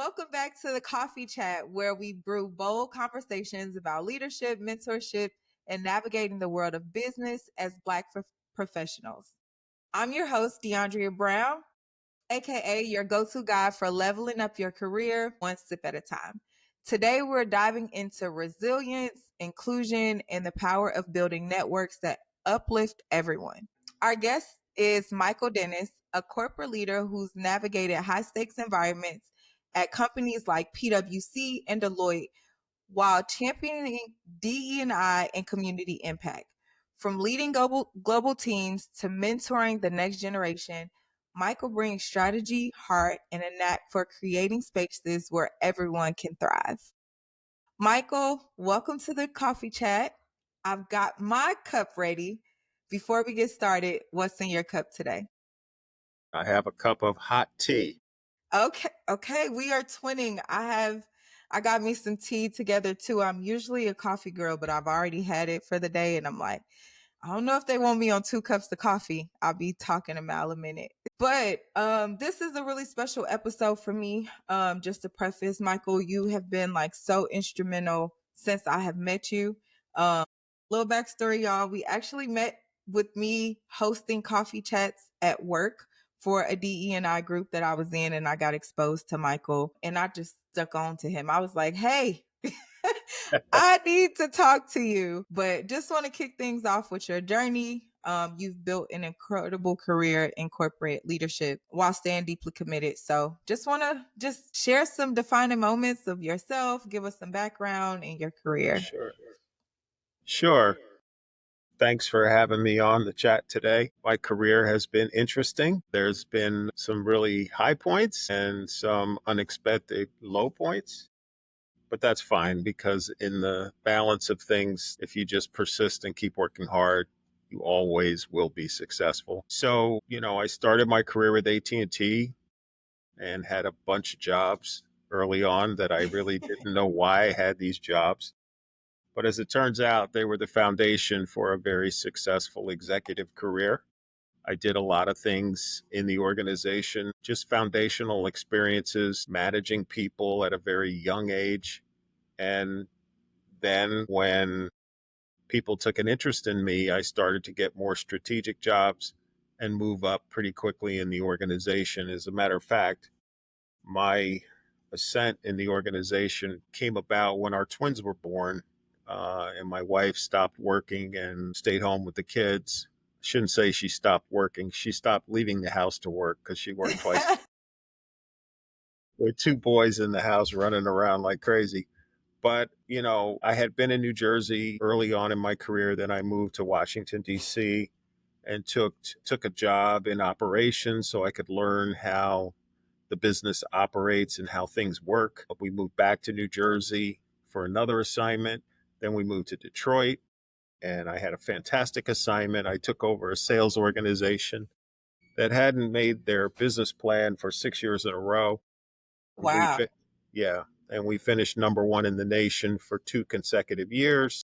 Welcome back to the Coffee Chat, where we brew bold conversations about leadership, mentorship, and navigating the world of business as Black professionals. I'm your host, Diondria Brown, aka your go to guide for leveling up your career one sip at a time. Today, we're diving into resilience, inclusion, and the power of building networks that uplift everyone. Our guest is Michael Dennis, a corporate leader who's navigated high stakes environments at companies like PwC and Deloitte while championing DE&I and community impact. From leading global teams to mentoring the next generation, Michael brings strategy, heart, and a knack for creating spaces where everyone can thrive. Michael, welcome to the Coffee Chat. I've got my cup ready. Before we get started, what's in your cup today? I have a cup of hot tea. Okay, we are twinning. I got me some tea together too. I'm usually a coffee girl, but I've already had it for the day and I'm like, I don't know if they want me on 2 cups of coffee. I'll be talking a mile a minute. But this is a really special episode for me. Just to preface, Michael, you have been like so instrumental since I have met you. Little backstory, y'all. We actually met with me hosting coffee chats at work for a DE&I group that I was in, and I got exposed to Michael, and I just stuck on to him. I was like, hey, I need to talk to you. But just want to kick things off with your journey. You've built an incredible career in corporate leadership while staying deeply committed. So just want to just share some defining moments of yourself, give us some background in your career. Sure. Thanks for having me on the chat today. My career has been interesting. There's been some really high points and some unexpected low points, but that's fine because in the balance of things, if you just persist and keep working hard, you always will be successful. So, I started my career with AT&T and had a bunch of jobs early on that I really didn't know why I had these jobs. But as it turns out, they were the foundation for a very successful executive career. I did a lot of things in the organization, just foundational experiences, managing people at a very young age. And then when people took an interest in me, I started to get more strategic jobs and move up pretty quickly in the organization. As a matter of fact, my ascent in the organization came about when our twins were born, and my wife stopped working and stayed home with the kids. Shouldn't say she stopped working. She stopped leaving the house to work because she worked twice. With 2 boys in the house running around like crazy. But, I had been in New Jersey early on in my career. Then I moved to Washington, D.C. and took a job in operations so I could learn how the business operates and how things work. We moved back to New Jersey for another assignment. Then we moved to Detroit and I had a fantastic assignment. I took over a sales organization that hadn't made their business plan for 6 years in a row. We Wow. fit, yeah, and we finished number one in the nation for 2 consecutive years.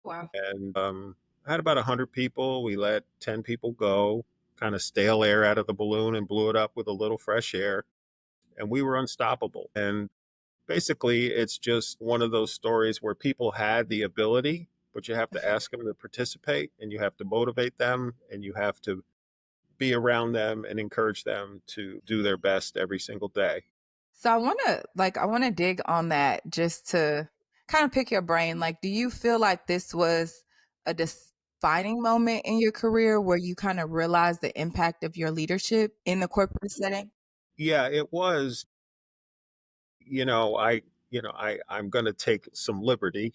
Wow. And had about 100 people. We let 10 people go, kind of stale air out of the balloon and blew it up with a little fresh air. And we were unstoppable. And basically, it's just one of those stories where people had the ability, but you have to ask them to participate and you have to motivate them and you have to be around them and encourage them to do their best every single day. So I want to dig on that just to kind of pick your brain. Like, do you feel like this was a defining moment in your career where you kind of realized the impact of your leadership in the corporate setting? Yeah, it was, I'm going to take some liberty.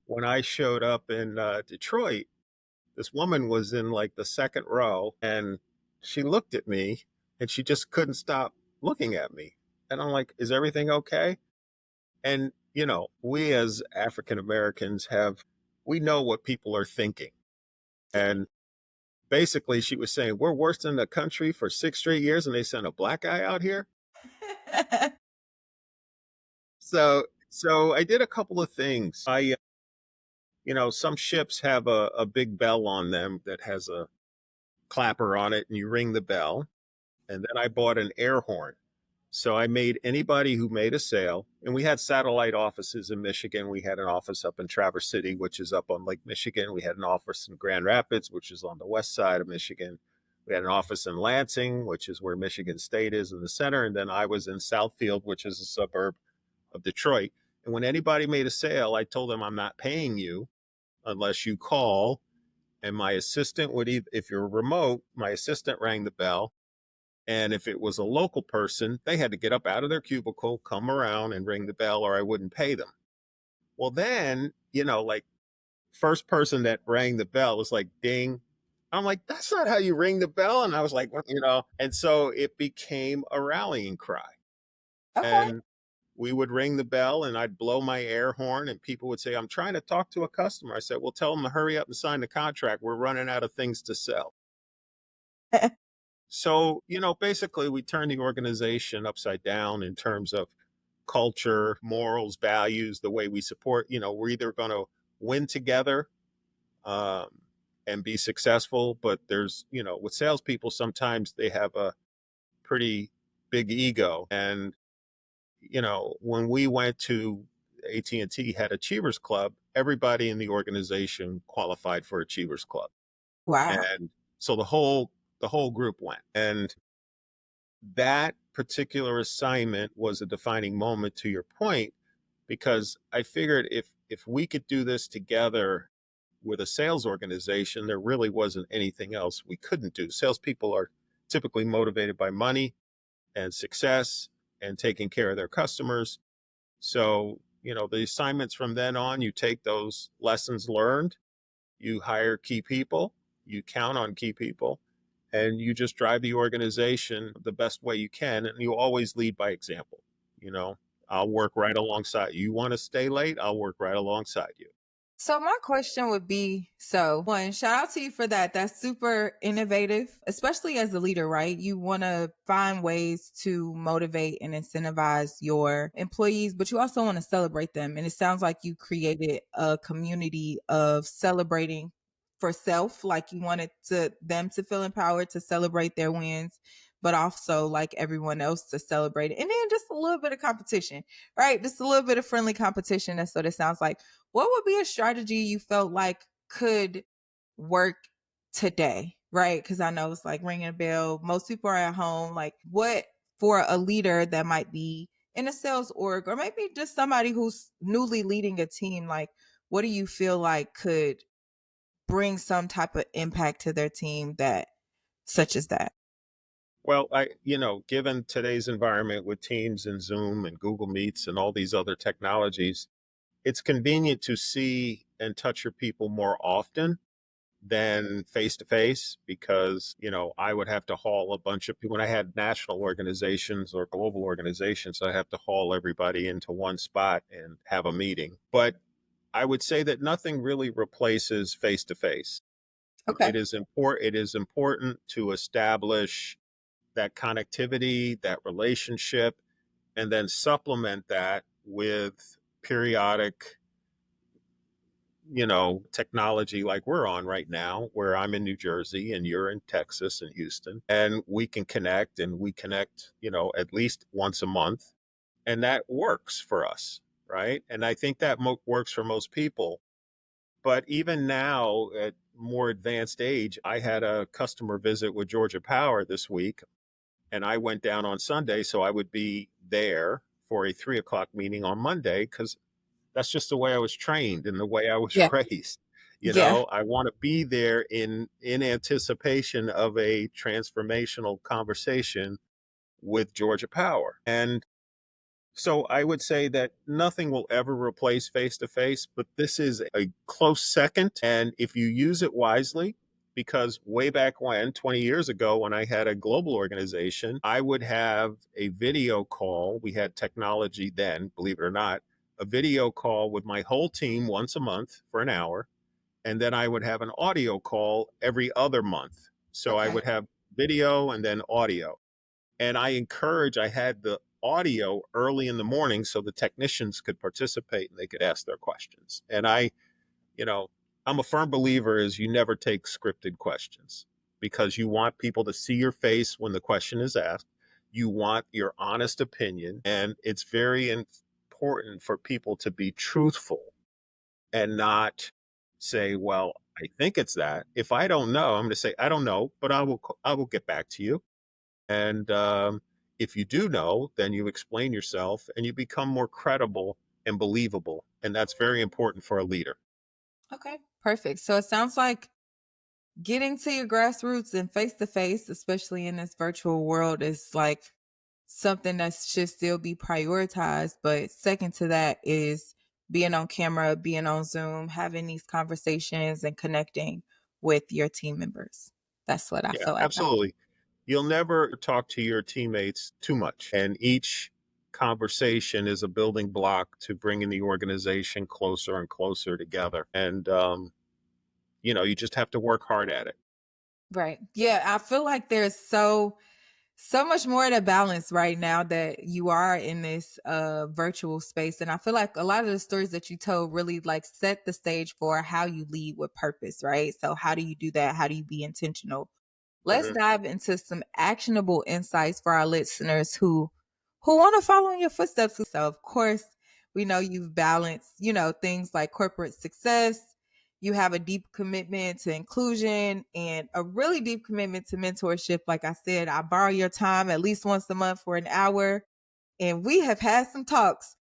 When I showed up in Detroit, this woman was in like the second row and she looked at me and she just couldn't stop looking at me. And I'm like, is everything okay? And, we as African Americans we know what people are thinking. And basically, she was saying, we're worse than the country for 6 straight years and they sent a black guy out here. So I did a couple of things. Some ships have a big bell on them that has a clapper on it and you ring the bell. And then I bought an air horn. So I made anybody who made a sale, and we had satellite offices in Michigan. We had an office up in Traverse City, which is up on Lake Michigan. We had an office in Grand Rapids, which is on the west side of Michigan. We had an office in Lansing, which is where Michigan State is in the center. And then I was in Southfield, which is a suburb of Detroit. And when anybody made a sale, I told them, I'm not paying you unless you call. And my assistant would, if you're remote, my assistant rang the bell. And if it was a local person, they had to get up out of their cubicle, come around and ring the bell, or I wouldn't pay them. Well, then, like first person that rang the bell was like, ding. I'm like, that's not how you ring the bell. And I was like, and so it became a rallying cry. Okay. And we would ring the bell and I'd blow my air horn and people would say, I'm trying to talk to a customer. I said, well, tell them to hurry up and sign the contract. We're running out of things to sell. So, basically we turned the organization upside down in terms of culture, morals, values, the way we support. We're either going to win together um, and be successful, but with salespeople, sometimes they have a pretty big ego. And, when we went to AT&T had Achievers Club, everybody in the organization qualified for Achievers Club. Wow. And so the whole group went. And that particular assignment was a defining moment, to your point, because I figured if we could do this together with a sales organization, there really wasn't anything else we couldn't do. Salespeople are typically motivated by money and success and taking care of their customers. So, the assignments from then on, you take those lessons learned, you hire key people, you count on key people, and you just drive the organization the best way you can. And you always lead by example. You know, I'll work right alongside you. You want to stay late? I'll work right alongside you. So my question would be, so one, shout out to you for that. That's super innovative, especially as a leader, right? You want to find ways to motivate and incentivize your employees, but you also want to celebrate them. And it sounds like you created a community of celebrating for self, like you wanted them to feel empowered to celebrate their wins, but also like everyone else to celebrate it. And then just a little bit of competition, right? Just a little bit of friendly competition. That's what it sounds like. What would be a strategy you felt like could work today? Right? Because I know it's like ringing a bell. Most people are at home. Like, what for a leader that might be in a sales org or maybe just somebody who's newly leading a team? Like, what do you feel like could bring some type of impact to their team that, such as that? Well, given today's environment with Teams and Zoom and Google Meets and all these other technologies, it's convenient to see and touch your people more often than face to face because, I would have to haul a bunch of people. When I had national organizations or global organizations, I have to haul everybody into one spot and have a meeting. But I would say that nothing really replaces face to face. Okay. It is important to establish that connectivity, that relationship, and then supplement that with periodic, technology like we're on right now, where I'm in New Jersey and you're in Texas and Houston, and we can connect and we connect, at least once a month. And that works for us, right? And I think that works for most people. But even now, at more advanced age, I had a customer visit with Georgia Power this week, and I went down on Sunday, so I would be there for a 3 o'clock meeting on Monday because that's just the way I was trained and the way I was Yeah. raised. Yeah. I want to be there in anticipation of a transformational conversation with Georgia Power. And so I would say that nothing will ever replace face to face, but this is a close second. And if you use it wisely, because way back when, 20 years ago, when I had a global organization, I would have a video call. We had technology then, believe it or not, a video call with my whole team once a month for an hour. And then I would have an audio call every other month. So I Okay. would have video and then audio. And I had the audio early in the morning so the technicians could participate and they could ask their questions. And you know, I'm a firm believer is you never take scripted questions because you want people to see your face when the question is asked. You want your honest opinion, and it's very important for people to be truthful and not say, "Well, I think it's that." If I don't know, I'm going to say, "I don't know, but I will get back to you." And if you do know, then you explain yourself and you become more credible and believable, and that's very important for a leader. Okay, perfect. So it sounds like getting to your grassroots and face to face, especially in this virtual world, is like something that should still be prioritized. But second to that is being on camera, being on Zoom, having these conversations and connecting with your team members. That's what I Yeah, feel like. absolutely. You'll never talk to your teammates too much, and each conversation is a building block to bringing the organization closer and closer together. And you just have to work hard at it. Right. Yeah, I feel like there's so much more to balance right now that you are in this virtual space, and I feel like a lot of the stories that you told really like set the stage for how you lead with purpose, right? So how do you do that? How do you be intentional? Let's Mhm. dive into some actionable insights for our listeners who want to follow in your footsteps. So, of course, we know you've balanced, things like corporate success. You have a deep commitment to inclusion and a really deep commitment to mentorship. Like I said, I borrow your time at least once a month for an hour, and we have had some talks.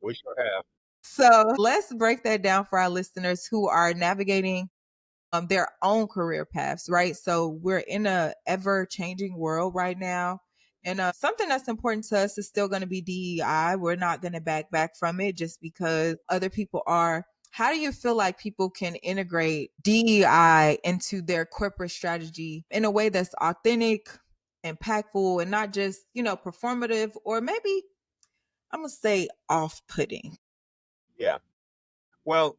We sure have. So, let's break that down for our listeners who are navigating their own career paths, right? So we're in a ever changing world right now. And something that's important to us is still going to be DEI. We're not going to back from it just because other people are. How do you feel like people can integrate DEI into their corporate strategy in a way that's authentic, impactful, and not just, performative or maybe I'm going to say off putting? Yeah. Well,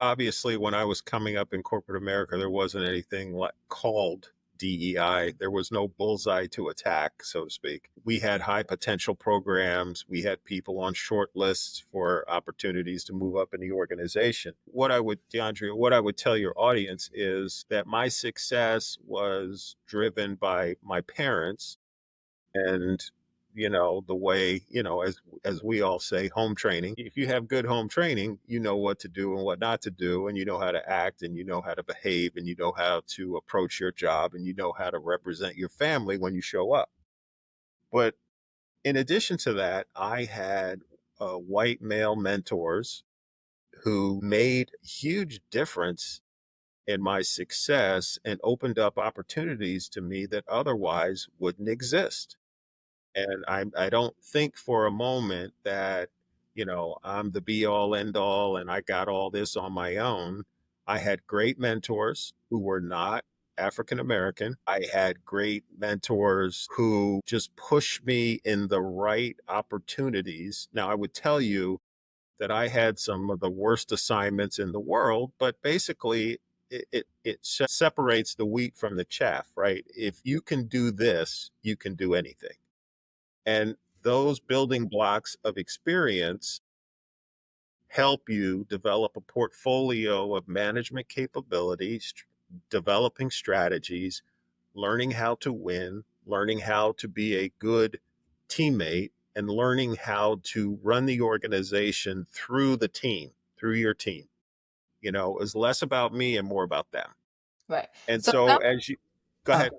obviously, when I was coming up in corporate America, there wasn't anything like called DEI. There was no bullseye to attack, so to speak. We had high potential programs. We had people on short lists for opportunities to move up in the organization. DeAndrea, what I would tell your audience is that my success was driven by my parents and the way as we all say, home training. If you have good home training, you know what to do and what not to do, and you know how to act, and you know how to behave, and you know how to approach your job, and you know how to represent your family when you show up. But in addition to that, I had white male mentors who made a huge difference in my success and opened up opportunities to me that otherwise wouldn't exist. And I don't think for a moment that, I'm the be all end all and I got all this on my own. I had great mentors who were not African American. I had great mentors who just pushed me in the right opportunities. Now, I would tell you that I had some of the worst assignments in the world, but basically, it separates the wheat from the chaff, right? If you can do this, you can do anything. And those building blocks of experience help you develop a portfolio of management capabilities, developing strategies, learning how to win, learning how to be a good teammate, and learning how to run the organization through the team, through your team. Is less about me and more about them. Right. And So, so as you go oh, ahead.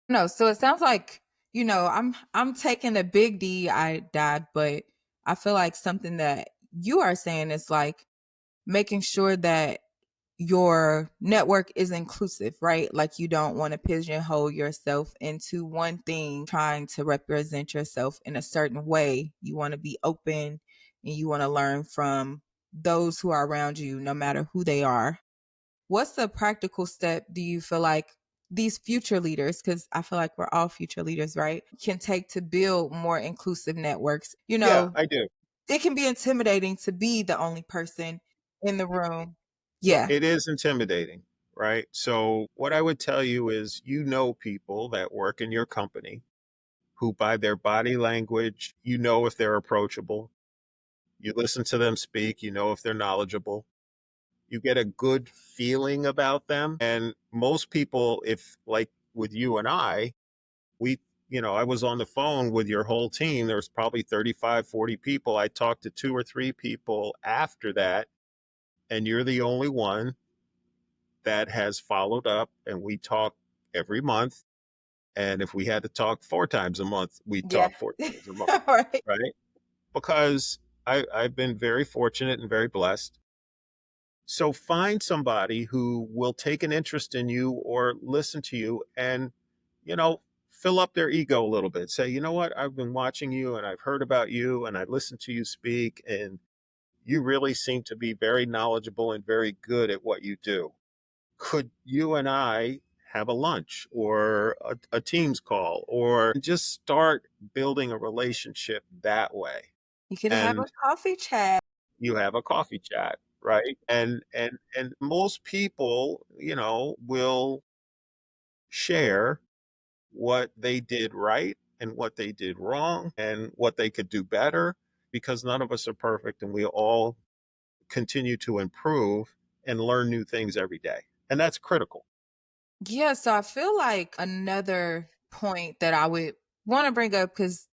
no, so it sounds like, I'm taking a big DEI dive, but I feel like something that you are saying is like making sure that your network is inclusive, right? Like you don't want to pigeonhole yourself into one thing, trying to represent yourself in a certain way. You want to be open and you want to learn from those who are around you, no matter who they are. What's the practical step do you feel like these future leaders, because I feel like we're all future leaders, right, can take to build more inclusive networks? Yeah, I do. It can be intimidating to be the only person in the room. Yeah. It is intimidating, right? So, what I would tell you is, people that work in your company who, by their body language, if they're approachable. You listen to them speak, if they're knowledgeable. You get a good feeling about them. And most people, if like with you and I, we I was on the phone with your whole team. There was probably 35, 40 people. I talked to two or three people after that, and you're the only one that has followed up. And we talk every month. And if we had to talk four times a month, we Yeah. talk four times a month, Right. right? Because I've been very fortunate and very blessed. So find somebody who will take an interest in you or listen to you and, you know, fill up their ego a little bit. Say, you know what, I've been watching you and I've heard about you and I listened to you speak, and you really seem to be very knowledgeable and very good at what you do. Could you and I have a lunch or a Teams call or just start building a relationship that way? You could have a And coffee chat. you have a coffee chat, right? And most people, will share what they did right and what they did wrong and what they could do better, because none of us are perfect and we all continue to improve and learn new things every day. And that's critical. Yeah, so I feel like another point that I would want to bring up, because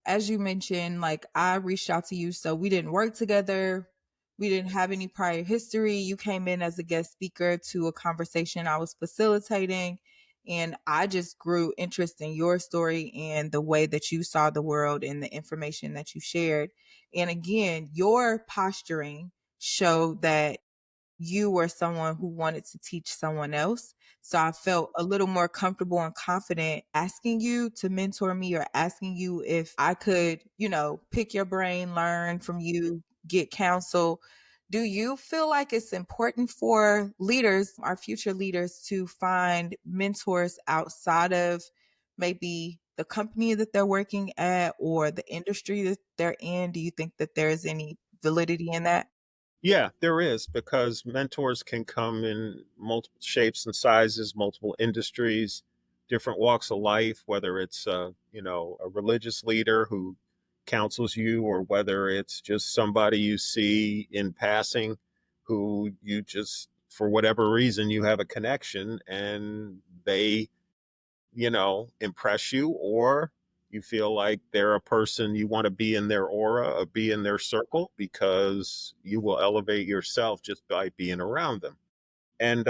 as you mentioned, like I reached out to you, so we didn't work together. We didn't have any prior history. You came in as a guest speaker to a conversation I was facilitating, and I just grew interest in your story and the way that you saw the world and the information that you shared. And again, your posturing showed that you were someone who wanted to teach someone else. So I felt a little more comfortable and confident asking you to mentor me or asking you if I could, pick your brain, learn from you, get counsel. Do you feel like it's important for leaders, our future leaders, to find mentors outside of maybe the company that they're working at or the industry that they're in? Do you think that there's any validity in that? Yeah, there is, because mentors can come in multiple shapes and sizes, multiple industries, different walks of life, whether it's a religious leader who counsels you, or whether it's just somebody you see in passing who you just, for whatever reason, you have a connection and they impress you, or you feel like they're a person you want to be in their aura or be in their circle, because you will elevate yourself just by being around them. And,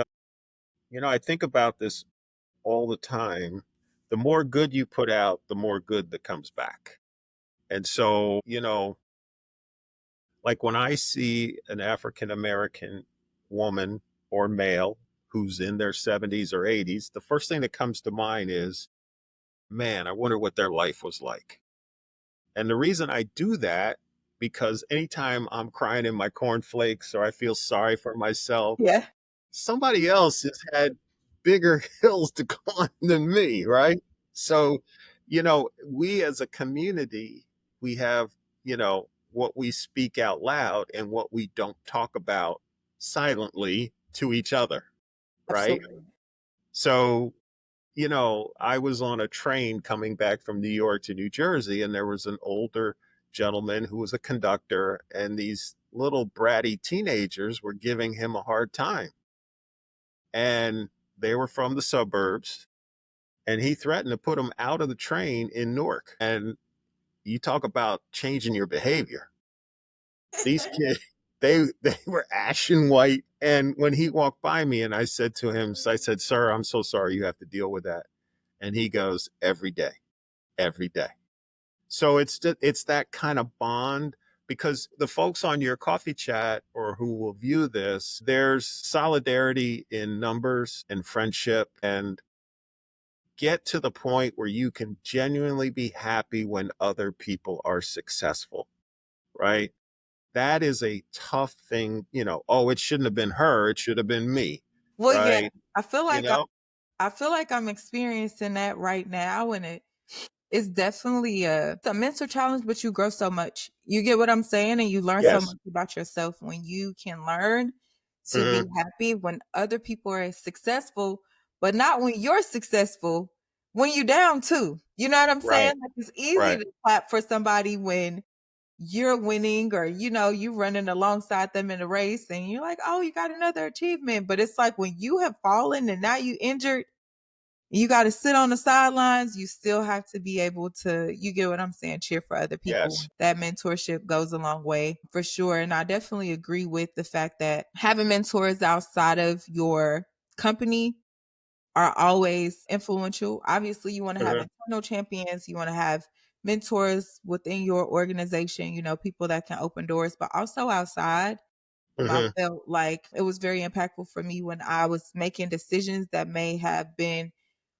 I think about this all the time. The more good you put out, the more good that comes back. And so, like when I see an African American woman or male who's in their 70s or 80s, the first thing that comes to mind is, man, I wonder what their life was like. And the reason I do that, because anytime I'm crying in my cornflakes or I feel sorry for myself, Yeah. somebody else has had bigger hills to climb than me, right? So, we as a community, we have, what we speak out loud and what we don't talk about silently to each other, right? Absolutely. So, I was on a train coming back from New York to New Jersey, and there was an older gentleman who was a conductor, and these little bratty teenagers were giving him a hard time. And they were from the suburbs, and he threatened to put them out of the train in Newark. And you talk about changing your behavior. These kids, they were ashen white. And when he walked by me and I said to him, I said, "Sir, I'm so sorry you have to deal with that." And he goes, "Every day, every day." So it's that kind of bond, because the folks on your coffee chat or who will view this, there's solidarity in numbers and friendship, and get to the point where you can genuinely be happy when other people are successful, right? That is a tough thing, oh, it shouldn't have been her, it should have been me, Well, yeah, right? I feel You like know? I feel like I'm experiencing that right now, and it's definitely it's a mental challenge, but you grow so much. You get what I'm saying, and you learn so Yes. much about yourself when you can learn to be Mhm. happy when other people are successful, but not when you're successful. When you're down too, you know what I'm saying? Right, Like it's easy right. to clap for somebody when you're winning, or you running alongside them in a race and you're like, oh, you got another achievement. But it's like when you have fallen and now you injured, You got to sit on the sidelines. You still have to be able to, you get what I'm saying, cheer for other people. Yes. That mentorship goes a long way for sure. And I definitely agree with the fact that having mentors outside of your company are always influential. Obviously, you want to have Hmm. internal champions, you want to have mentors within your organization, people that can open doors, but also outside. I Hmm. felt like it was very impactful for me when I was making decisions that may have been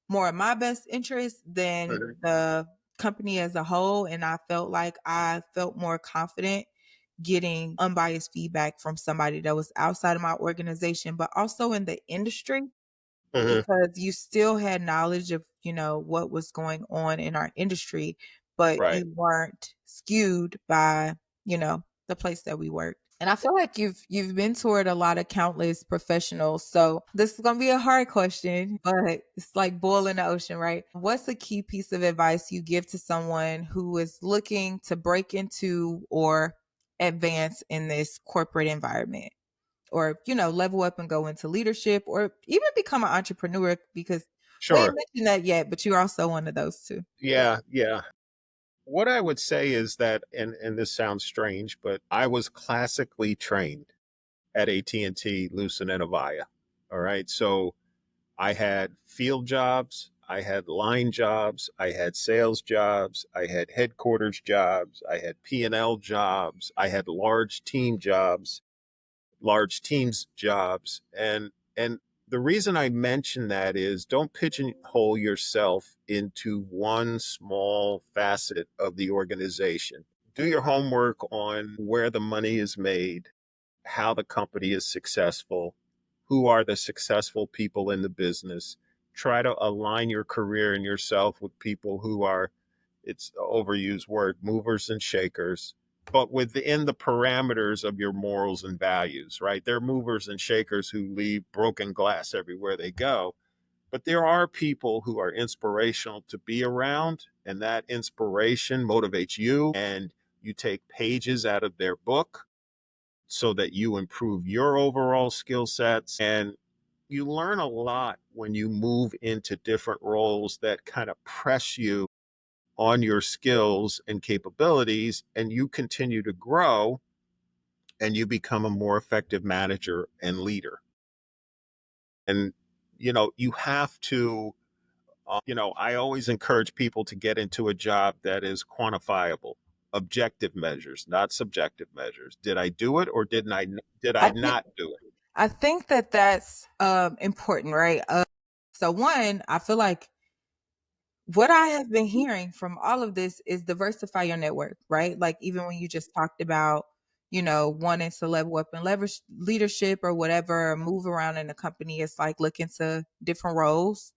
more in my best interest than Hmm. the company as a whole. And I felt like I felt more confident getting unbiased feedback from somebody that was outside of my organization, but also in the industry, Hmm. because you still had knowledge of, what was going on in our industry, but Right. you weren't skewed by, the place that we work. And I feel like you've mentored a lot of countless professionals. So this is gonna be a hard question, but it's like boiling the ocean, right? What's a key piece of advice you give to someone who is looking to break into or advance in this corporate environment? Or level up and go into leadership or even become an entrepreneur, because we ain't Sure. mentioned that yet, but you're also one of those too. Yeah. Yeah. What I would say is that, and this sounds strange, but I was classically trained at AT&T, Lucent, and Avaya. All right. So I had field jobs, I had line jobs, I had sales jobs, I had headquarters jobs, I had P&L jobs, I had large teams jobs. And the reason I mention that is don't pigeonhole yourself into one small facet of the organization. Do your homework on where the money is made, how the company is successful, who are the successful people in the business. Try to align your career and yourself with people who are, it's an overused word, movers and shakers, but within the parameters of your morals and values, right? They're movers and shakers who leave broken glass everywhere they go. But there are people who are inspirational to be around, and that inspiration motivates you, and you take pages out of their book so that you improve your overall skill sets. And you learn a lot when you move into different roles that kind of press you on your skills and capabilities, and you continue to grow and you become a more effective manager and leader. And, you have to, I always encourage people to get into a job that is quantifiable, objective measures, not subjective measures. Did I do it or did I I think not do it? I think that that's important, right? So one, I feel like what I have been hearing from all of this is diversify your network, right? Like even when you just talked about, wanting to level up and leverage leadership or whatever, or move around in the company, it's like look into different roles,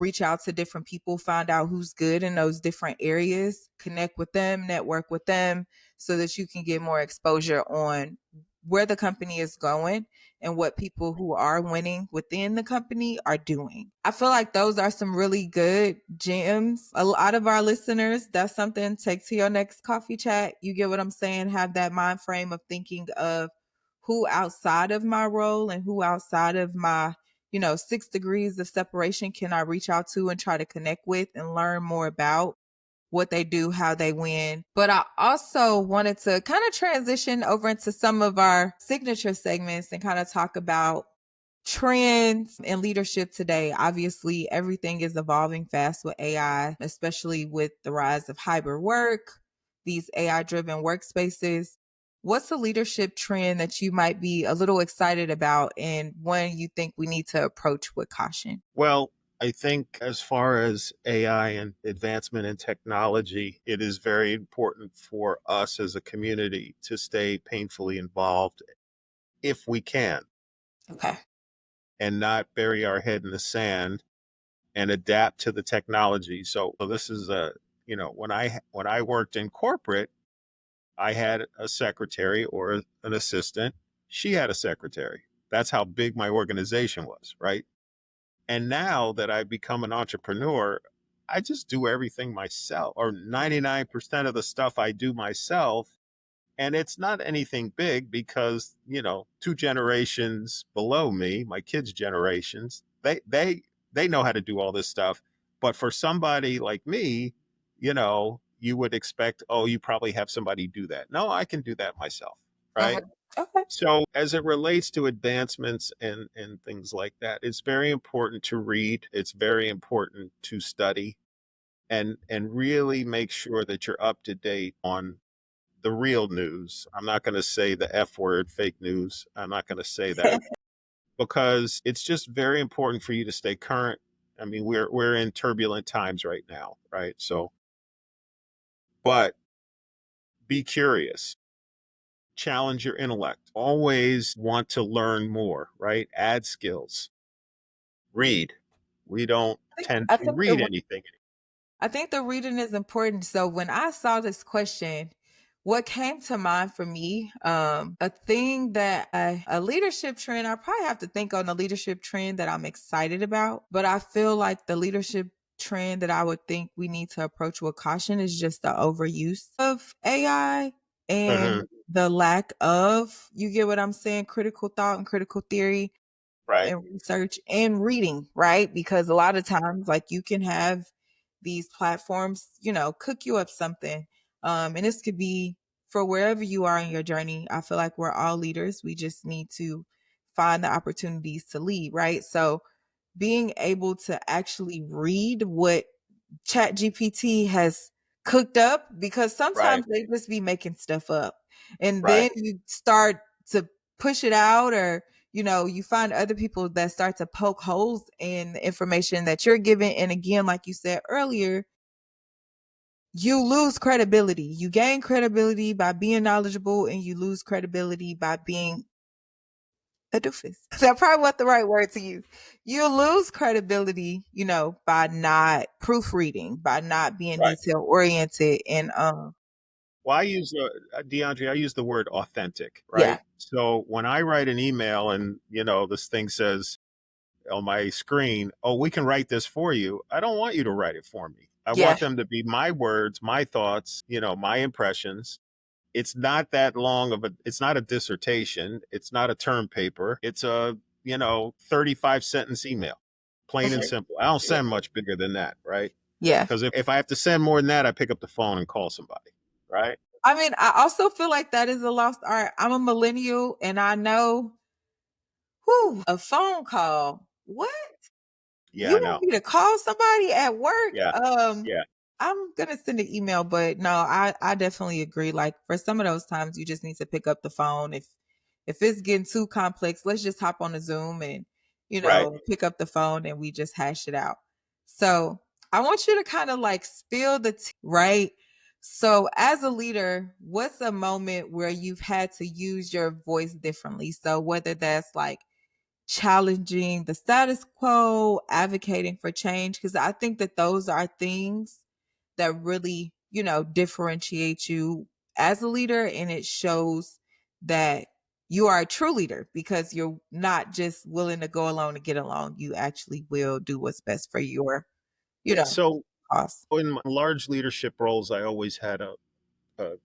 reach out to different people, find out who's good in those different areas, connect with them, network with them so that you can get more exposure on where the company is going and what people who are winning within the company are doing. I feel like those are some really good gems. A lot of our listeners, that's something take to your next coffee chat. You get what I'm saying? Have that mind frame of thinking of who outside of my role and who outside of my 6 degrees of separation can I reach out to and try to connect with and learn more about what they do, how they win. But I also wanted to kind of transition over into some of our signature segments and kind of talk about trends in leadership today. Obviously, everything is evolving fast with AI, especially with the rise of hybrid work, these AI driven workspaces. What's a leadership trend that you might be a little excited about and one you think we need to approach with caution? Well, I think as far as AI and advancement in technology, it is very important for us as a community to stay painfully involved if we can Okay. and not bury our head in the sand and adapt to the technology. So this is when I worked in corporate, I had a secretary or an assistant. She had a secretary. That's how big my organization was, right? And now that I've become an entrepreneur, I just do everything myself, or 99% of the stuff I do myself. And it's not anything big because, two generations below me, my kids' generations, they They know how to do all this stuff. But for somebody like me, you would expect, oh, you probably have somebody do that. No, I can do that myself. Uh-huh. Right. Okay. So as it relates to advancements and things like that, it's very important to read. It's very important to study and really make sure that you're up to date on the real news. I'm not going to say the F word, fake news. I'm not going to say that because it's just very important for you to stay current. I mean, we're in turbulent times right now, right? So, but be curious, challenge your intellect, always want to learn more, right? Add skills, read. We don't tend I to think read the anything. I think the reading is important. So when I saw this question, what came to mind for me, a thing that a leadership trend, I probably have to think on the leadership trend that I'm excited about, but I feel like the leadership trend that I would think we need to approach with caution is just the overuse of AI and Hmm. the lack of, you get what I'm saying, critical thought and critical theory Right, and research and reading, right? Because a lot of times, like you can have these platforms, cook you up something. And this could be for wherever you are in your journey. I feel like we're all leaders. We just need to find the opportunities to lead, right? So being able to actually read what Chat GPT has cooked up, because right, sometimes they just be making stuff up. And right. then you start to push it out, or you find other people that start to poke holes in the information that you're giving. And again, like you said earlier, you lose credibility. You gain credibility by being knowledgeable, and you lose credibility by being a doofus. That probably wasn't the right word to use. You lose credibility, by not proofreading, by not being Right. detail oriented, and Well, I use DeAndre. I use the word authentic, yeah, right? So when I write an email and this thing says on my screen, "Oh, we can write this for you." I don't want you to write it for me. I yeah, want them to be my words, my thoughts, my impressions. It's not that long of a. It's not a dissertation. It's not a term paper. It's a 35 sentence email, plain and mhm, simple. I don't send much bigger than that, right? yeah. Because if I have to send more than that, I pick up the phone and call somebody, right? I mean, I also feel like that is a lost art. I'm a millennial, and I know, whew, a phone call. What? Yeah, You I want know. me to call somebody at work? Yeah, yeah, I'm gonna send an email, but no, I definitely agree. Like for some of those times, you just need to pick up the phone. If it's getting too complex, let's just hop on a Zoom and right. pick up the phone and we just hash it out. So I want you to kind of like spill the tea, right? So as a leader, what's a moment where you've had to use your voice differently? So whether that's like challenging the status quo, advocating for change, because I think that those are things that really, differentiate you as a leader, and it shows that you are a true leader because you're not just willing to go along to get along. You actually will do what's best for your, you Yeah. know, So cause. in my large leadership roles, I always had a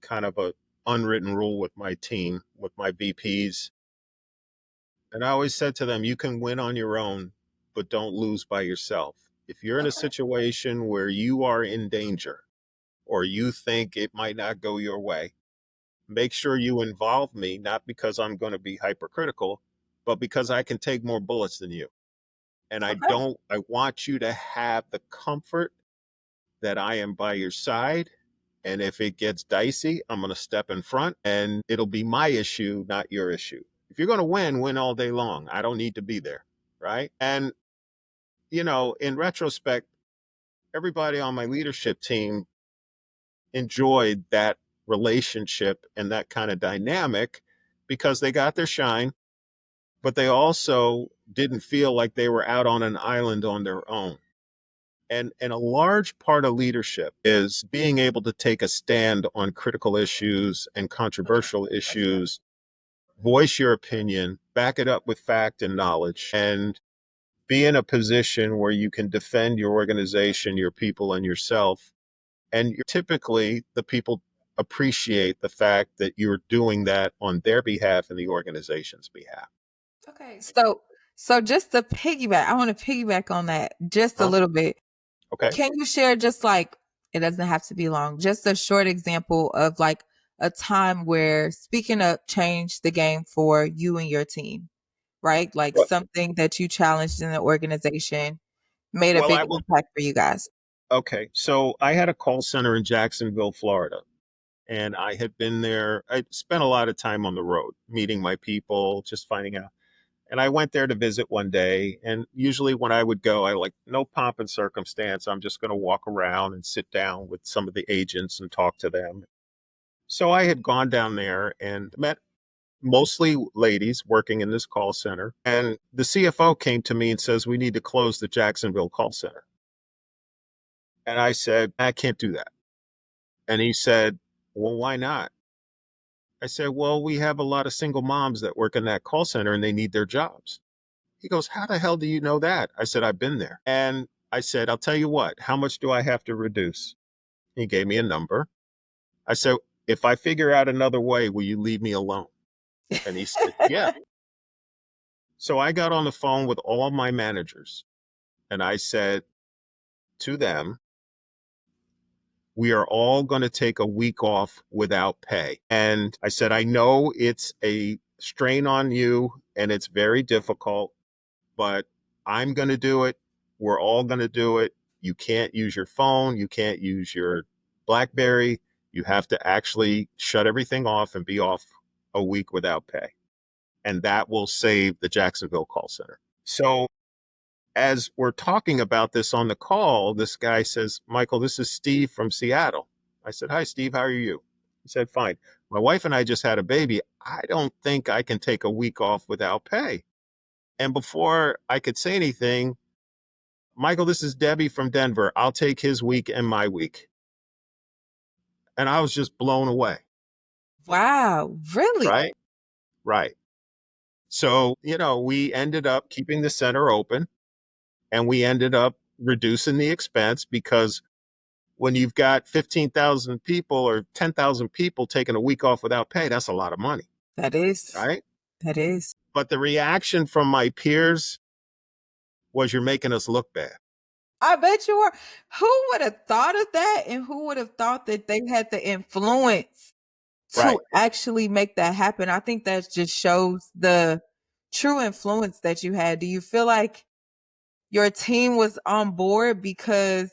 kind of a unwritten rule with my team, with my VPs. And I always said to them, you can win on your own, but don't lose by yourself. If you're in a Okay. situation where you are in danger or you think it might not go your way, make sure you involve me, not because I'm going to be hypercritical, but because I can take more bullets than you. And Okay. I want you to have the comfort that I am by your side. And if it gets dicey, I'm going to step in front and it'll be my issue, not your issue. If you're going to win, win all day long. I don't need to be there. Right. And, in retrospect, everybody on my leadership team enjoyed that relationship and that kind of dynamic because they got their shine, but they also didn't feel like they were out on an island on their own. And a large part of leadership is being able to take a stand on critical issues and controversial issues, voice your opinion, back it up with fact and knowledge, and be in a position where you can defend your organization, your people, and yourself. And typically, the people appreciate the fact that you're doing that on their behalf and the organization's behalf. Okay. So So just to piggyback, I want to piggyback on that just a Huh? little bit. Okay. Can you share just like, it doesn't have to be long, just a short example of like a time where speaking up changed the game for you and your team, right? Like Well, something that you challenged in the organization made a well, big I will. impact for you guys. Okay. So I had a call center in Jacksonville, Florida, and I had been there. I spent a lot of time on the road, meeting my people, just finding out. And I went there to visit one day. And usually when I would go, I like no pomp and circumstance. I'm just going to walk around and sit down with some of the agents and talk to them. So I had gone down there and met mostly ladies working in this call center. And the CFO came to me and says, "We need to close the Jacksonville call center." And I said, "I can't do that." And he said, "Well, why not?" I said, "Well, we have a lot of single moms that work in that call center and they need their jobs." He goes, "How the hell do you know that?" I said, "I've been there." And I said, "I'll tell you what, how much do I have to reduce?" He gave me a number. I said, "If I figure out another way, will you leave me alone?" And he said, "Yeah." So I got on the phone with all my managers and I said to them, "We are all going to take a week off without pay." And I said, "I know it's a strain on you and it's very difficult, but I'm going to do it. We're all going to do it. You can't use your phone. You can't use your Blackberry. You have to actually shut everything off and be off a week without pay. And that will save the Jacksonville call center." So as we're talking about this on the call, this guy says, "Michael, this is Steve from Seattle." I said, "Hi, Steve. How are you?" He said, "Fine. My wife and I just had a baby. I don't think I can take a week off without pay." And before I could say anything, "Michael, this is Debbie from Denver. I'll take his week and my week." And I was just blown away. Wow, really? Right. Right. So, we ended up keeping the center open and we ended up reducing the expense because when you've got 15,000 people or 10,000 people taking a week off without pay, that's a lot of money. That is. Right. That is. But the reaction from my peers was, "You're making us look bad." I bet you were. Who would have thought of that? And who would have thought that they had the influence to Right. actually make that happen? I think that just shows the true influence that you had. Do you feel like your team was on board because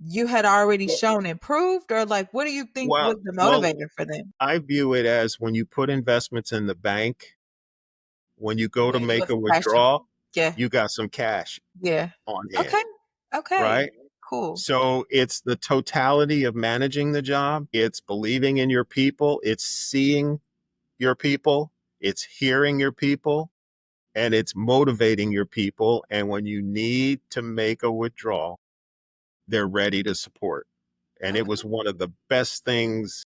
you had already Well, shown improved, or like what do you think well, was the well, motivator for them? I view it as when you put investments in the bank, when you go to Yeah, you make got a some passion. withdrawal, Yeah. you got some cash Yeah. on hand, Okay. Okay. right? Cool. So it's the totality of managing the job. It's believing in your people. It's seeing your people. It's hearing your people and it's motivating your people. And when you need to make a withdrawal, they're ready to support. And it Okay. was one of the best things,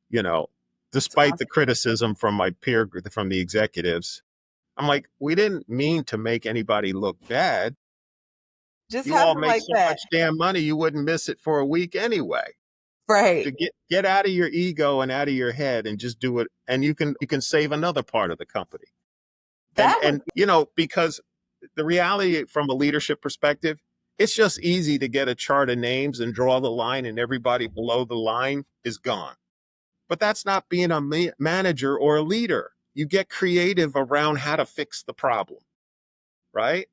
you know, It's despite the awesome. criticism from my peer, from the executives. I'm like, "We didn't mean to make anybody look bad. Just You all happen make like so that. much damn money, you wouldn't miss it for a week anyway." Right. To get out of your ego and out of your head and just do it, and you can save another part of the company. And That was and because the reality from a leadership perspective, it's just easy to get a chart of names and draw the line, and everybody below the line is gone. But that's not being a manager or a leader. You get creative around how to fix the problem, right?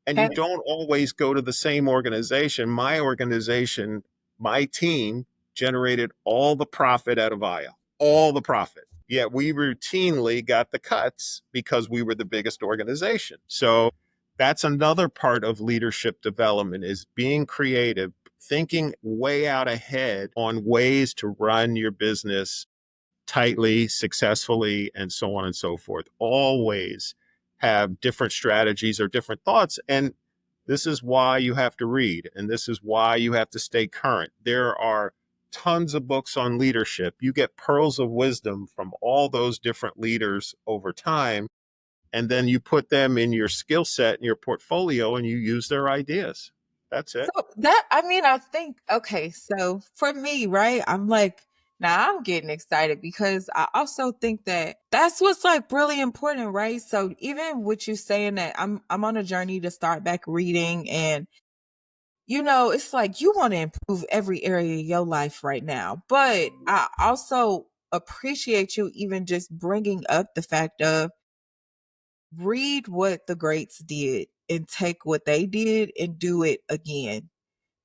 And you that's don't always go to the same organization. My organization, my team generated all the profit out of VIA, all the profit. Yet we routinely got the cuts because we were the biggest organization. So that's another part of leadership development is being creative, thinking way out ahead on ways to run your business tightly, successfully, and so on and so forth. Always have different strategies or different thoughts. And this is why you have to read, and this is why you have to stay current. There are tons of books on leadership. You get pearls of wisdom from all those different leaders over time. And then you put them in your skill set in your portfolio and you use their ideas. That's so it. that I mean, I think okay, so for me, right? I'm like, Now I'm getting excited because I also think that that's what's like really important, right? So even with you saying that I'm on a journey to start back reading, and it's like you want to improve every area of your life right now. But I also appreciate you even just bringing up the fact of read what the greats did and take what they did and do it again.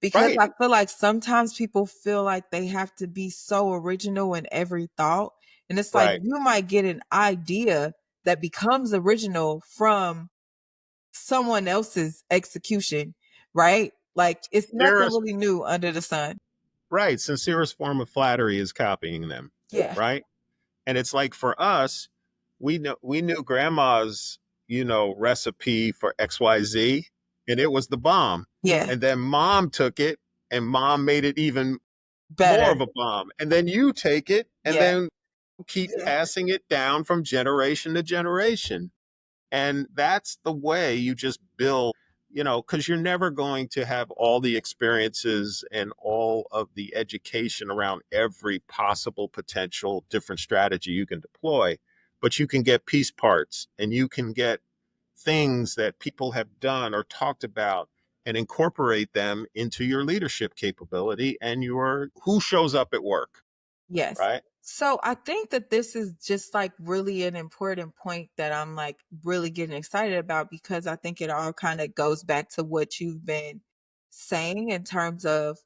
Because Right, I feel like sometimes people feel like they have to be so original in every thought. And it's like right. you might get an idea that becomes original from someone else's execution, right? Like it's nothing Sincerest, really new under the sun. right. Sincerest form of flattery is copying them, Yeah. right? And it's like for us, we knew grandma's, recipe for XYZ, and it was the bomb. Yeah. And then mom took it and mom made it even more Better. of a bomb. And then you take it and Yeah. then keep Yeah. passing it down from generation to generation. And that's the way you just build, because you're never going to have all the experiences and all of the education around every possible potential different strategy you can deploy. But you can get piece parts and you can get things that people have done or talked about and incorporate them into your leadership capability and your who shows up at work, Yes. right? So I think that this is just like really an important point that I'm like really getting excited about, because I think it all kind of goes back to what you've been saying in terms of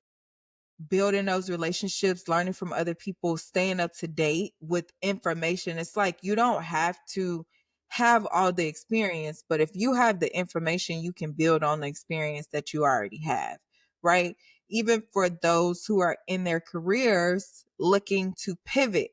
building those relationships, learning from other people, staying up to date with information. It's like you don't have to have all the experience, but if you have the information, you can build on the experience that you already have, right? Even for those who are in their careers looking to pivot,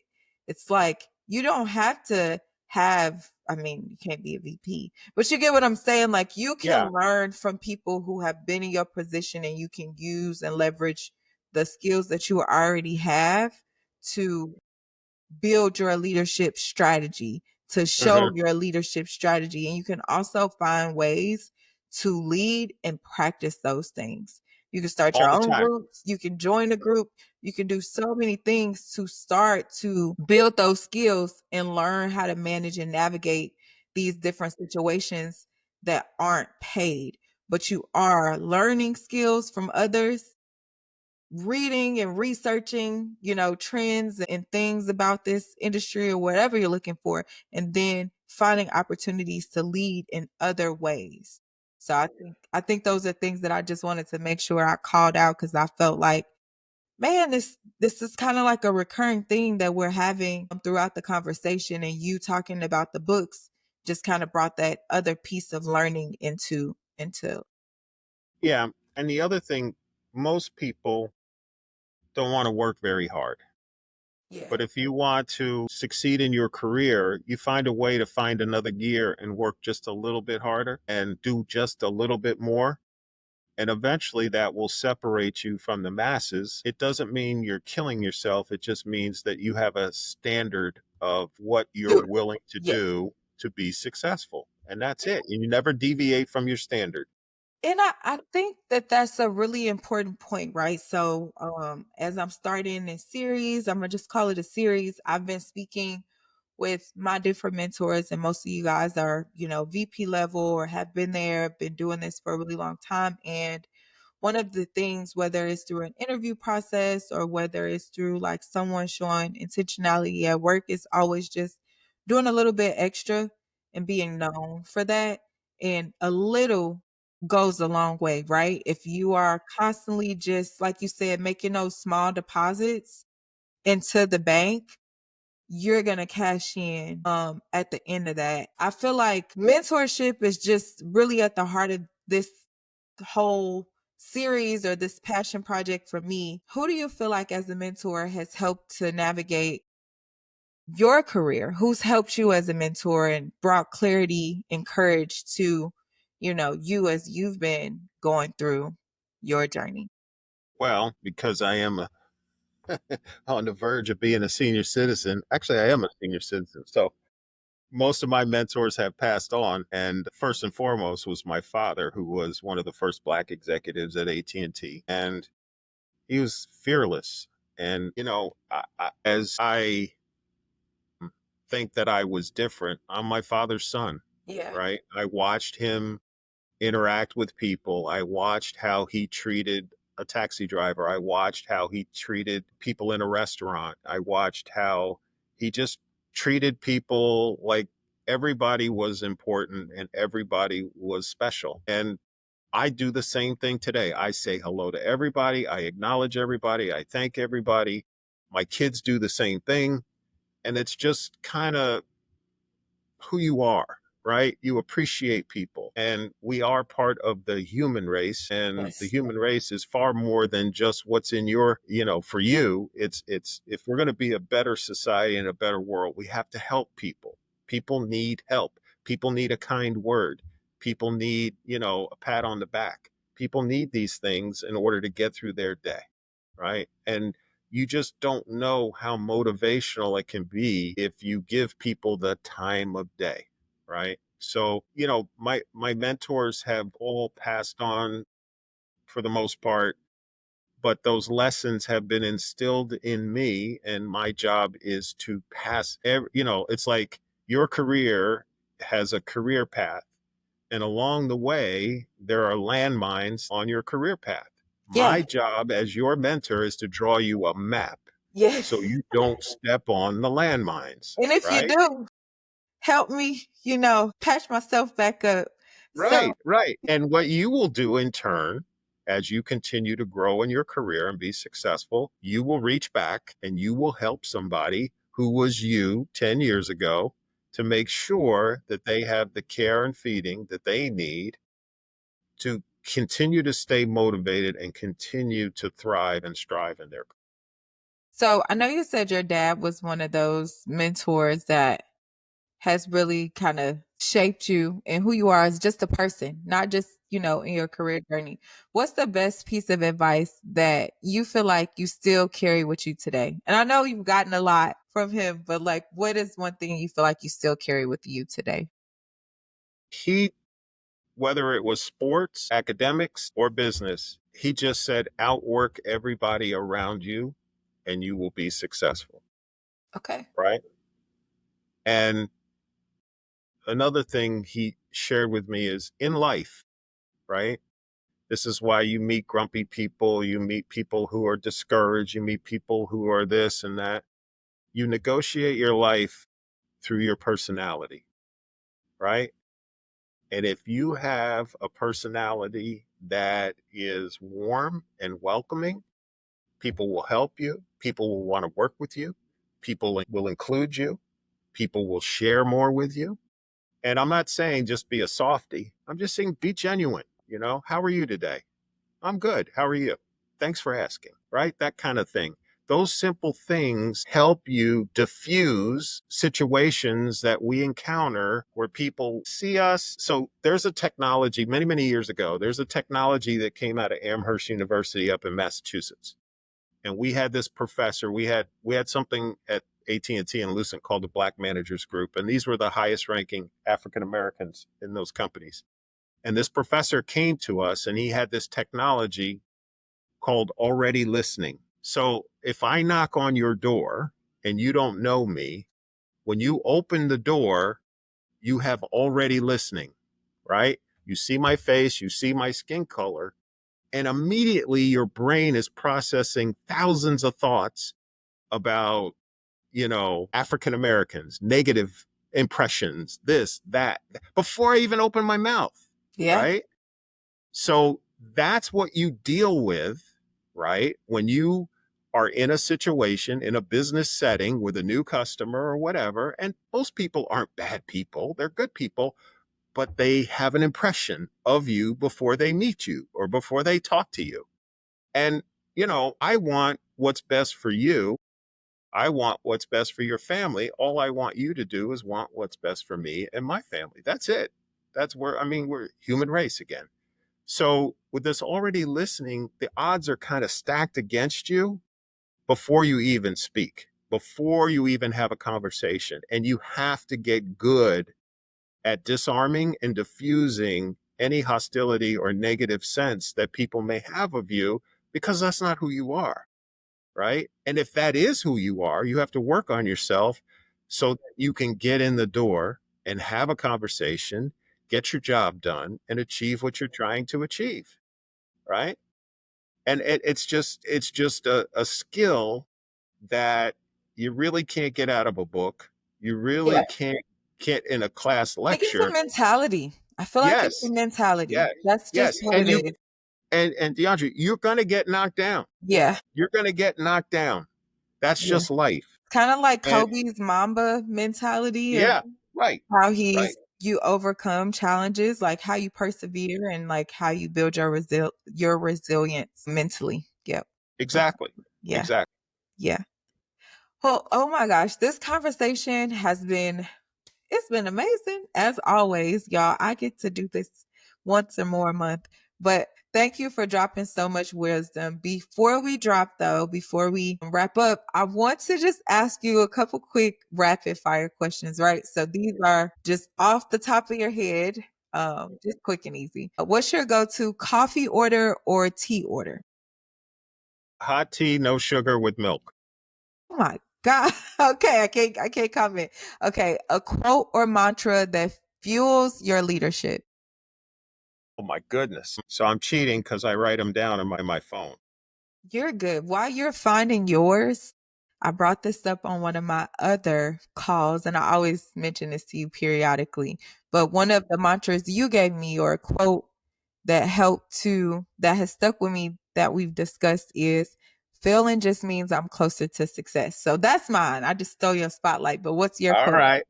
it's like you don't have to have, I mean, you can't be a VP, but you get what I'm saying? Like you Yeah. can learn from people who have been in your position and you can use and leverage the skills that you already have to build your leadership strategy, to show Hmm. your leadership strategy. And you can also find ways to lead and practice those things. You can start All your the own time. groups, you can join a group, you can do so many things to start to build those skills and learn how to manage and navigate these different situations that aren't paid, but you are learning skills from others, reading and researching, trends and things about this industry or whatever you're looking for, and then finding opportunities to lead in other ways. So I think those are things that I just wanted to make sure I called out, because I felt like, man, this is kind of like a recurring thing that we're having throughout the conversation, and you talking about the books just kind of brought that other piece of learning into Yeah. And the other thing, most people don't want to work very hard. yeah. But if you want to succeed in your career, you find a way to find another gear and work just a little bit harder and do just a little bit more. And eventually that will separate you from the masses. It doesn't mean you're killing yourself. It just means that you have a standard of what you're Do it. willing to Yeah. do to be successful. And that's it. And you never deviate from your standard. And I think that that's a really important point, right? So, as I'm starting a series, I'm gonna just call it a series. I've been speaking with my different mentors, and most of you guys are, VP level or have been there, been doing this for a really long time. And one of the things, whether it's through an interview process or whether it's through like someone showing intentionality at work, is always just doing a little bit extra and being known for that. And a little goes a long way, right? If you are constantly just, like you said, making those small deposits into the bank, you're gonna cash in at the end of that. I feel like mentorship is just really at the heart of this whole series or this passion project for me. Who do you feel like as a mentor has helped to navigate your career? Who's helped you as a mentor and brought clarity and courage to, you as you've been going through your journey? Well, because I am on the verge of being a senior citizen. Actually, I am a senior citizen. So most of my mentors have passed on, and first and foremost was my father, who was one of the first black executives at AT&T, and he was fearless. And, as I think that I was different, I'm my father's son, Yeah. right? I watched him interact with people. I watched how he treated a taxi driver. I watched how he treated people in a restaurant. I watched how he just treated people like everybody was important and everybody was special. And I do the same thing today. I say hello to everybody. I acknowledge everybody. I thank everybody. My kids do the same thing. And it's just kind of who you are, right? You appreciate people. And we are part of the human race. And the Yes. human race is far more than just what's in your, for you. It's if we're going to be a better society and a better world, we have to help people. People need help. People need a kind word. People need, a pat on the back. People need these things in order to get through their day, right? And you just don't know how motivational it can be if you give people the time of day, right? So, my mentors have all passed on for the most part, but those lessons have been instilled in me, and my job is to pass it's like your career has a career path, and along the way there are landmines on your career path. Yeah. My job as your mentor is to draw you a map Yeah. so you don't step on the landmines, And if you right? do, help me, patch myself back up. So, Right, right. And what you will do in turn, as you continue to grow in your career and be successful, you will reach back and you will help somebody who was you 10 years ago to make sure that they have the care and feeding that they need to continue to stay motivated and continue to thrive and strive in their. so I know you said your dad was one of those mentors that has really kind of shaped you and who you are as just a person, not just, in your career journey. What's the best piece of advice that you feel like you still carry with you today? And I know you've gotten a lot from him, but like, what is one thing you feel like you still carry with you today? He, whether it was sports, academics, or business, he just said, outwork everybody around you and you will be successful, Okay. right? And another thing he shared with me is in life, right? This is why you meet grumpy people, you meet people who are discouraged, you meet people who are this and that. You negotiate your life through your personality, right? And if you have a personality that is warm and welcoming, people will help you, people will want to work with you, people will include you, people will share more with you. And I'm not saying just be a softie. I'm just saying be genuine. How are you today? I'm good. How are you? Thanks for asking, right? That kind of thing. Those simple things help you diffuse situations that we encounter where people see us. So there's a technology many, many years ago. There's a technology that came out of Amherst University up in Massachusetts. And we had this professor, we had something at AT&T and T and Lucent called the Black Managers Group. And these were the highest ranking African Americans in those companies. And this professor came to us and he had this technology called already listening. So if I knock on your door and you don't know me, when you open the door, you have already listening, right? You see my face, you see my skin color, and immediately your brain is processing thousands of thoughts about, African Americans, negative impressions, this, that, before I even open my mouth, Yeah. right? So that's what you deal with, right? When you are in a situation, in a business setting with a new customer or whatever, and most people aren't bad people, they're good people, but they have an impression of you before they meet you or before they talk to you. And, I want what's best for you. I want what's best for your family. All I want you to do is want what's best for me and my family. That's it. That's where, we're human race again. So with this already listening, the odds are kind of stacked against you before you even speak, before you even have a conversation. And you have to get good at disarming and diffusing any hostility or negative sense that people may have of you because that's not who you are. right? And if that is who you are, you have to work on yourself so that you can get in the door and have a conversation, get your job done, and achieve what you're trying to achieve, right? And it's just a skill that you really can't get out of a book. You really Yeah. can't get in a class I think it's a lecture. mentality. I feel like it's a Yes, mentality. yes, That's just yes. what it is. And DeAndre, you're gonna get knocked down. Yeah. You're gonna get knocked down. That's Yeah. just life. Kind of like And Kobe's Mamba mentality of yeah, right, how right. you overcome challenges, like how you persevere and like how you build your resilience mentally. Yep. Exactly. Yeah. Exactly. Yeah. Well, oh my gosh, this conversation has been it's been amazing as always, y'all. I get to do this once or more a month, but thank you for dropping so much wisdom. Before we drop though, before we wrap up, I want to just ask you a couple quick rapid fire questions, right? So these are just off the top of your head, just quick and easy. What's your go-to coffee order or tea order? Hot tea, no sugar with milk. Oh my God. Okay, I can't comment. Okay, a quote or mantra that fuels your leadership. Oh my goodness. So I'm cheating because I write them down on my phone. You're good. While you're finding yours, I brought this up on one of my other calls, and I always mention this to you periodically. But one of the mantras you gave me, or a quote that has stuck with me that we've discussed is failing just means I'm closer to success. So that's mine. I just stole your spotlight, but what's your All quote? right.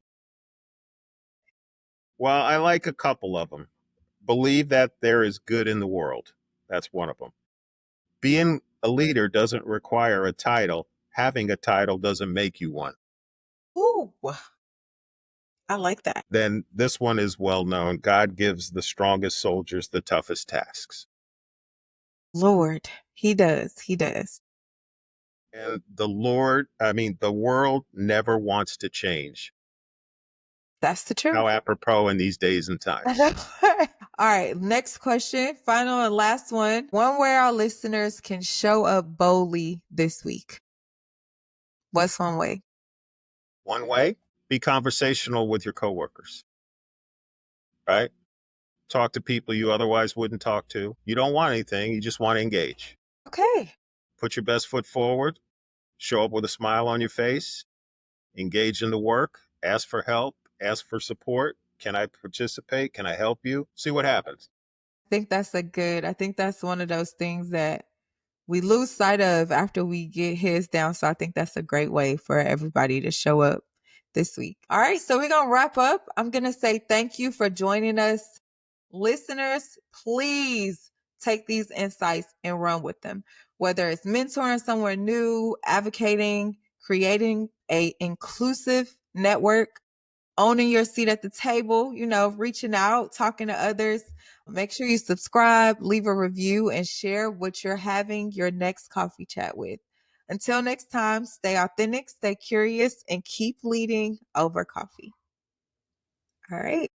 Well, I like a couple of them. Believe that there is good in the world. That's one of them. Being a leader doesn't require a title. Having a title doesn't make you one. Ooh, I like that. Then this one is well known. God gives the strongest soldiers the toughest tasks. Lord, he does. He does. And the world never wants to change. That's the How truth. apropos in these days and times. All right, next question, final and last one. One where our listeners can show up boldly this week. What's one way? One way, be conversational with your coworkers, right? Talk to people you otherwise wouldn't talk to. You don't want anything, you just want to engage. Okay. Put your best foot forward, show up with a smile on your face, engage in the work, ask for help, ask for support. Can I participate? Can I help you? See what happens. I think that's one of those things that we lose sight of after we get heads down. So I think that's a great way for everybody to show up this week. All right, so we're going to wrap up. I'm going to say thank you for joining us. Listeners, please take these insights and run with them. Whether it's mentoring somewhere new, advocating, creating a inclusive network, owning your seat at the table, reaching out, talking to others. Make sure you subscribe, leave a review, and share what you're having your next coffee chat with. Until next time, stay authentic, stay curious, and keep leading over coffee. All right.